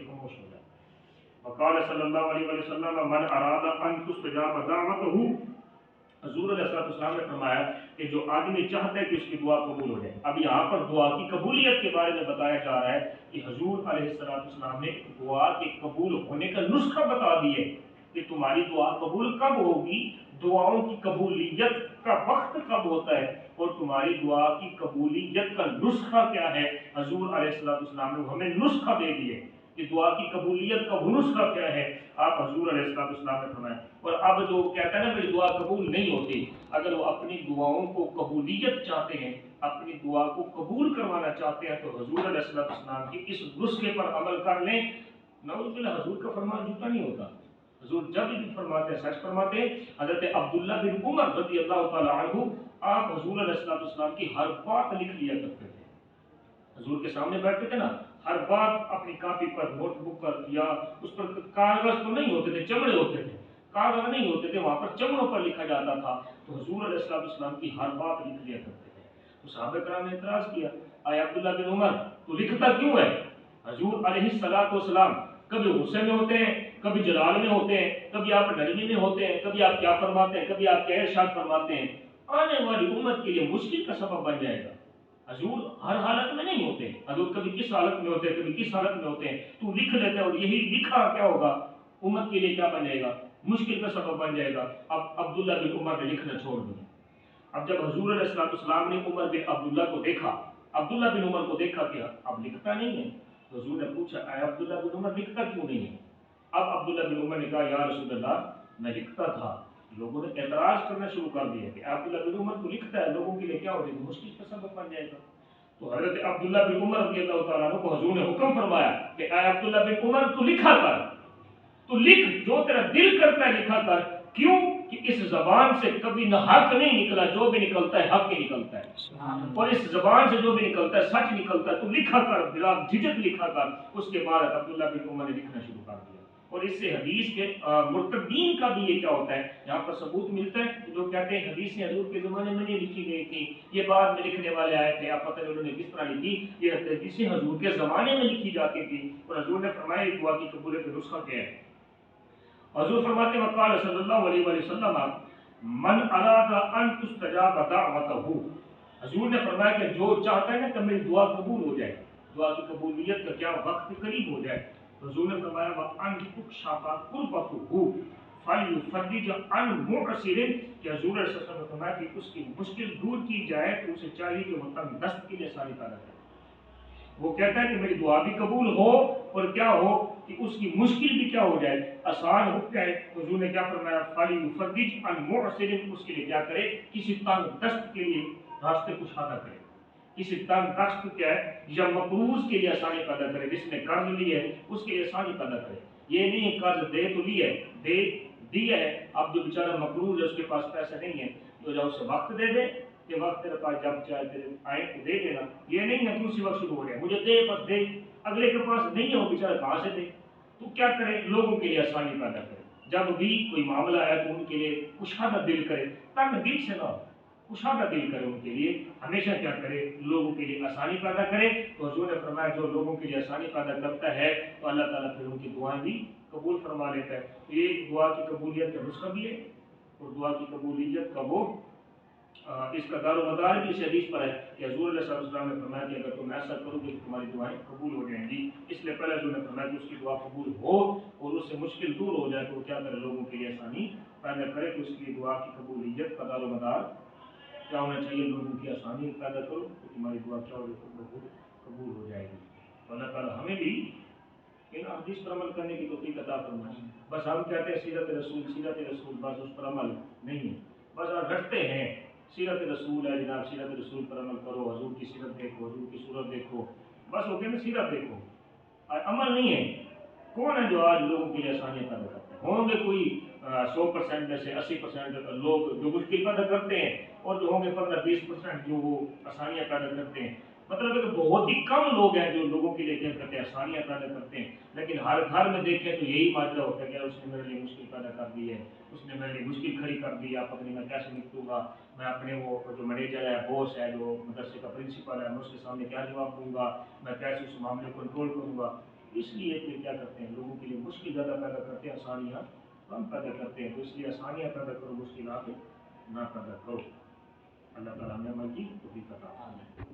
خاموش ہو جائے. وقال صلی اللہ علیہ وسلم من اراد ان تستجاب دعوته، حضور علیہ السلام نے فرمایا کہ جو آدمی چاہتا ہے کہ اس کی دعا قبول ہو جائے. اب یہاں پر دعا کی قبولیت کے بارے میں بتایا جا رہا ہے کہ حضور علیہ السلام نے دعا کے قبول ہونے کا نسخہ بتا دیے کہ تمہاری دعا قبول کب ہوگی، دعاؤں کی قبولیت کا وقت کب ہوتا ہے، اور تمہاری دعا کی قبولیت کا نسخہ کیا ہے. حضور علیہ السلام نے ہمیں نسخہ دے دیے کہ دعا کی قبولیت کا وہ نسخہ کیا ہے. آپ حضور علیہ السلام نے فرمایا. اور اب جو کہتا ہے نا میری دعا قبول نہیں ہوتی، اگر وہ اپنی دعاؤں کو قبولیت چاہتے ہیں، اپنی دعا کو قبول کروانا چاہتے ہیں، تو حضور علیہ السلام کی اس نسخے پر عمل کر لیں. نعوذ باللہ، حضور کا فرمان جھوٹا نہیں ہوتا. حضور جب بھی فرماتے ہیں سچ فرماتے ہیں. حضرت عبداللہ بن عمر رضی اللہ تعالیٰ عنہ، آپ حضور علیہ السلام کی ہر بات لکھ لیا کرتے تھے. حضور کے سامنے بیٹھتے تھے نا، ہر بات اپنی کاپی پر نوٹ بک پر یا اس پر کاغذ تو نہیں ہوتے تھے، چمڑے ہوتے تھے، کاغذ نہیں ہوتے تھے، وہاں پر چمڑوں پر لکھا جاتا تھا. تو حضور علیہ السلام کی ہر بات لکھ لیا کرتے تھے. تو صحابہ کرام نے اعتراض کیا، اے عبداللہ بن عمر تو لکھتا کیوں ہے؟ حضور علیہ السلام کبھی غصے میں ہوتے ہیں، کبھی جلال میں ہوتے ہیں، کبھی آپ نرمی میں ہوتے ہیں، کبھی آپ کیا فرماتے ہیں، کبھی آپ کیا ارشاد فرماتے ہیں. آنے والی امت کے لیے مشکل کا سبب بن جائے گا. حضور ہر حالت میں نہیں ہوتے، حضور کبھی کس حالت میں ہوتے ہیں، کبھی کس حالت میں ہوتے ہیں. تو لکھ لیتے ہیں، اور یہی لکھا کیا ہوگا امت کے لیے کیا بن جائے گا، مشکل کا سبب بن جائے گا. اب عبداللہ بن عمر نے لکھنا چھوڑ دیا. اب جب حضور علیہ السلام نے عمر بن عبداللہ کو دیکھا، عبداللہ بن عمر کو دیکھا کہ اب لکھتا نہیں ہے، تو حضور نے پوچھا اے عبداللہ بن عمر لکھتا کیوں نہیں ہے؟ اب عبداللہ بن عمر نے کہا یا رسول اللہ میں لکھتا تھا. لوگوں نے اعتراض کرنا شروع کر دیا کہ عبداللہ بن عمر تو لکھتا ہے، لوگوں کے لیے کیا ہو جائے گا، مشکل کا سبب بن جائے گا. تو حضرت عبداللہ بن عمر رضی اللہ تعالیٰ عنہ کو حضور نے حکم فرمایا کہ اے عبداللہ بن عمر تو لکھا کر، تو لکھ، جو تیرا دل کرتا ہے لکھا کر. کیوں کہ اس زبان سے کبھی نہ حق نہیں نکلا، جو بھی نکلتا ہے حق ہی نکلتا ہے، اور اس زبان سے جو بھی نکلتا ہے سچ نکلتا ہے. تو لکھا کر، بلا جھجک لکھا کر. اس کے بعد عبداللہ بن عمر نے لکھنا شروع کر دیا. اور اس سے حدیث کے مرتدین کا بھی یہ کیا ہوتا ہے، یہاں پر ثبوت ملتا ہے کہ جو کہتے ہیں حدیثیں حضور کے زمانے میں نہیں لکھی گئی تھی، یہ بعد میں لکھنے والے آئے تھے، آپ پتہ نہیں انہوں نے کس طرح لکھی. یہ حدیثیں حضور کے زمانے میں لکھی جاتی تھی، اور حضور نے فرمایا دعا کی قبولیت کا نسخہ کیا ہے. حضور فرماتے ہیں وقال صلی اللہ علیہ وسلم من اراد ان تستجاب دعوته. حضور نے فرمایا کہ جو چاہتا ہے نا کہ میری دعا قبول ہو جائے، دعا کی قبولیت کا کیا وقت قریب ہو جائے. حضور نے فرمایا وَأَن تُكْشَفَ كُرْبَتُهُ فَلْيُفَرِّجْ عَنْ مُعْسِرٍ، کہ حضور علیہ السلام نے فرمایا کہ اس کی مشکل دور کی جائے تو اسے چاہیے کہ وہ تنگ دست کے لیے آسانی پیدا کرے. وہ کہتا ہے کہ میری دعا بھی قبول ہو اور کیا ہو کہ اس کی مشکل بھی کیا ہو جائے، آسان ہو جائے. حضور نے کیا فرمایا فَلْيُفَرِّجْ عَنْ مُعْسِرٍ، اس کے لیے کیا کرے، کسی تنگ دست کے لیے راستے کشادہ کرے. کسی تنگ دست کیا ہے یا مقروض کے لیے آسانی پیدا کرے، جس نے قرض لیا ہے اس کے لیے آسانی پیدا کرے. یہ نہیں قرض دے تو لیا ہے، دے دیا ہے، اب جو بیچارہ مقروض ہے اس کے پاس پیسہ نہیں ہے تو جب اسے وقت دے دے کہ وقت تیرے پاس جب چاہے تیرے آئے تو دے دینا. یہ نہیں ہے کہ اسی وقت شروع ہو رہے ہیں مجھے دے بس دے، اگلے کے پاس نہیں ہے وہ بیچارہ کہاں سے دے. تو کیا کرے، لوگوں کے لیے آسانی پیدا کرے. جب بھی کوئی معاملہ آیا تو ان کے لیے کشادہ دل کرے، تنگ دل سے نہ، کشادہ دل کرے. ان کے لیے ہمیشہ کیا کرے، لوگوں کے لیے آسانی پیدا کرے. تو حضور نے فرمایا جو لوگوں کے لیے آسانی پیدا کرتا ہے تو اللہ تعالیٰ پھر ان کی دعائیں بھی قبول فرما لیتا ہے. یہ دعا کی قبولیت کا نسخہ بھی ہے، اور دعا کی قبولیت کا وہ اس کا دار و مدار بھی اس حدیث پر ہے کہ حضور علیہ السلام نے فرمایا کہ اگر تم ایسا کرو گے تو تمہاری دعائیں قبول ہو جائیں گی. اس لیے پہلے حضور نے فرمایا کہ اس کی دعا قبول ہو اور اس سے مشکل دور ہو جائے تو کیا کرے، لوگوں کے لیے آسانی پیدا کرے. تو اس کی دعا کی قبولیت کا دار و مدار کیا ہونا چاہیے، لوگوں کی آسانی پیدا کرو تو تمہاری دعا کیا ہوگی، قبول ہو جائے گی. اللہ تعالیٰ ہمیں بھی ان حدیث پر عمل کرنے کی توفیق عطا فرمائے. بس ہم کہتے ہیں سیرت رسول بس اس پر عمل نہیں ہے، بس ہم رٹتے ہیں سیرت رسول ہے جناب، سیرت رسول پر عمل کرو، حضور کی سیرت دیکھو، حضور کی صورت دیکھو، بس وہ کہتے ہیں سیرت دیکھو، عمل نہیں ہے. کون ہے جو آج لوگوں کے لیے آسانیاں پیدا کرتے ہیں؟ ہوں گے کوئی 100% میں سے 80% لوگ جو مشکل پیدا کرتے ہیں، اور جو ہوں گے 15-20% جو وہ آسانیاں پیدا کرتے ہیں. مطلب ہے کہ بہت ہی کم لوگ ہیں جو لوگوں کے لیے کیا کرتے ہیں، آسانیاں پیدا کرتے ہیں. لیکن ہر گھر میں دیکھیں تو یہی ماجرا ہوتا ہے کہ اس نے میرے لیے مشکل پیدا کر دی ہے، اس نے میرے لیے مشکل کھڑی کر دی ہے، پتہ نہیں میں کیسے نکلوں گا، میں اپنے وہ جو مینیجر ہے، باس ہے، جو مدرسے کا پرنسپل ہے، میں اس کے سامنے کیا جواب دوں گا، میں کیسے اس معاملے کو کنٹرول کروں گا. اس لیے کہ کیا کرتے ہیں لوگوں کے لیے مشکل زیادہ پیدا کرتے ہیں، آسانیاں کم پیدا کرتے ہیں، تو اس لیے آسانیاں پیدا کرو، مشکلات نہ پیدا کرو۔ اللہ تعالیٰ نے عمل کی توفیق عطا فرمائے۔